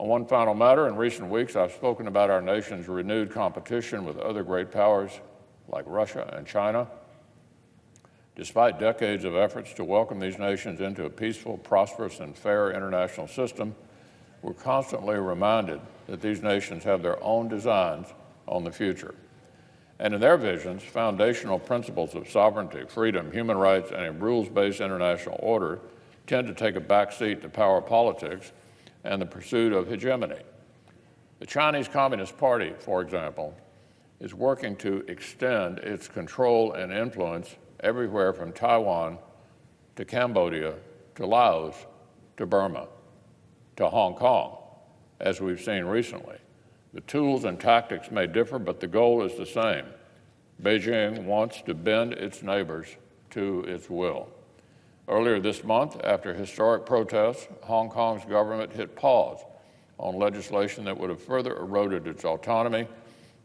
On one final matter, in recent weeks, I've spoken about our nation's renewed competition with other great powers like Russia and China. Despite decades of efforts to welcome these nations into a peaceful, prosperous, and fair international system, we're constantly reminded that these nations have their own designs on the future. And in their visions, foundational principles of sovereignty, freedom, human rights, and a rules-based international order tend to take a backseat to power politics and the pursuit of hegemony. The Chinese Communist Party, for example, is working to extend its control and influence everywhere from Taiwan to Cambodia to Laos to Burma to Hong Kong, as we've seen recently. The tools and tactics may differ, but the goal is the same. Beijing wants to bend its neighbors to its will. Earlier this month, after historic protests, Hong Kong's government hit pause on legislation that would have further eroded its autonomy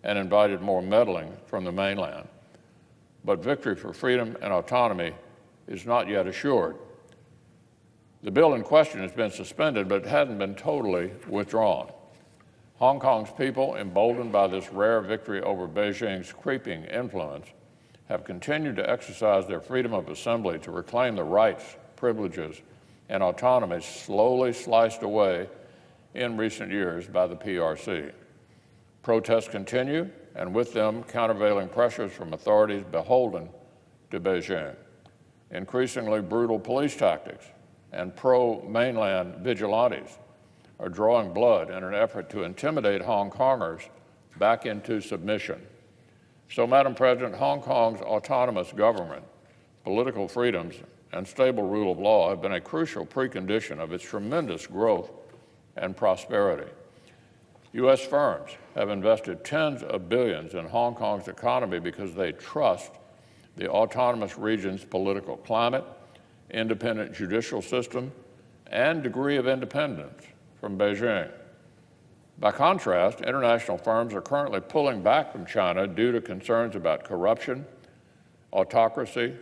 and invited more meddling from the mainland. But victory for freedom and autonomy is not yet assured. The bill in question has been suspended, but it hadn't been totally withdrawn. Hong Kong's people, emboldened by this rare victory over Beijing's creeping influence, have continued to exercise their freedom of assembly to reclaim the rights, privileges, and autonomy slowly sliced away in recent years by the PRC. Protests continue, and with them, countervailing pressures from authorities beholden to Beijing. Increasingly brutal police tactics and pro-mainland vigilantes are drawing blood in an effort to intimidate Hong Kongers back into submission. So, Madam President, Hong Kong's autonomous government, political freedoms, and stable rule of law have been a crucial precondition of its tremendous growth and prosperity. U.S. firms have invested tens of billions in Hong Kong's economy because they trust the autonomous region's political climate, independent judicial system, and degree of independence from Beijing. By contrast, international firms are currently pulling back from China due to concerns about corruption, autocracy,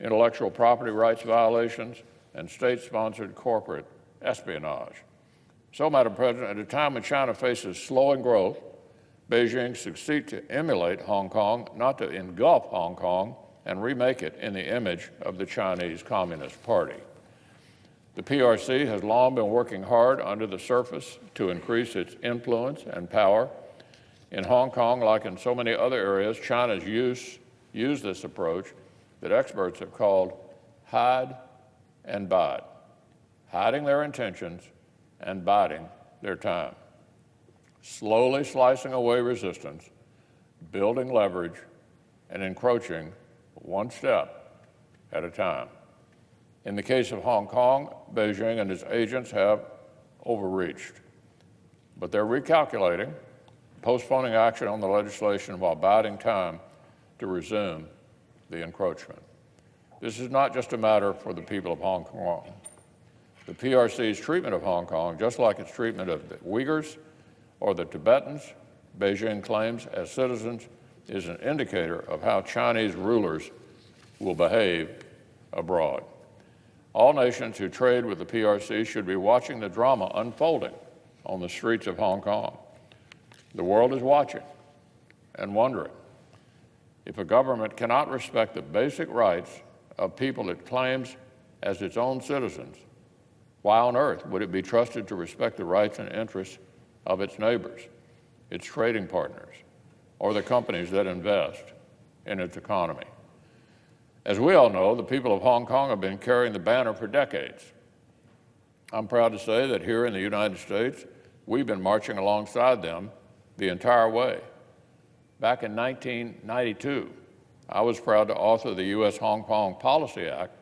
intellectual property rights violations, and state-sponsored corporate espionage. So, Madam President, at a time when China faces slowing growth, Beijing succeeds to emulate Hong Kong, not to engulf Hong Kong and remake it in the image of the Chinese Communist Party. The PRC has long been working hard under the surface to increase its influence and power. In Hong Kong, like in so many other areas, China's used this approach that experts have called hide and bide, hiding their intentions and biding their time, slowly slicing away resistance, building leverage, and encroaching one step at a time. In the case of Hong Kong, Beijing and its agents have overreached, but they're recalculating, postponing action on the legislation while biding time to resume the encroachment. This is not just a matter for the people of Hong Kong. The PRC's treatment of Hong Kong, just like its treatment of the Uyghurs or the Tibetans, Beijing claims as citizens, is an indicator of how Chinese rulers will behave abroad. All nations who trade with the PRC should be watching the drama unfolding on the streets of Hong Kong. The world is watching and wondering if a government cannot respect the basic rights of people it claims as its own citizens, why on earth would it be trusted to respect the rights and interests of its neighbors, its trading partners, or the companies that invest in its economy? As we all know, the people of Hong Kong have been carrying the banner for decades. I'm proud to say that here in the United States, we've been marching alongside them the entire way. Back in 1992, I was proud to author the U.S. Hong Kong Policy Act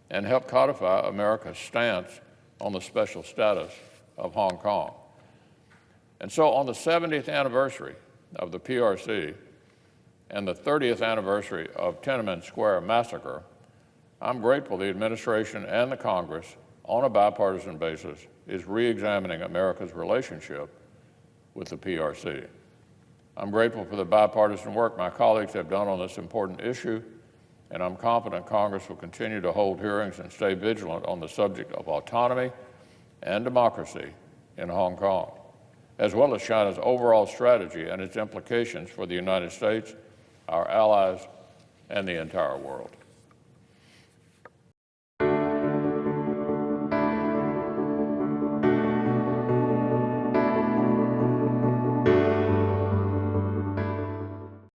and help codify America's stance on the special status of Hong Kong. And so on the 70th anniversary of the PRC and the 30th anniversary of Tiananmen Square massacre, I'm grateful the administration and the Congress, on a bipartisan basis, is re-examining America's relationship with the PRC. I'm grateful for the bipartisan work my colleagues have done on this important issue, and I'm confident Congress will continue to hold hearings and stay vigilant on the subject of autonomy and democracy in Hong Kong. as well as China's overall strategy and its implications for the United States, our allies, and the entire world.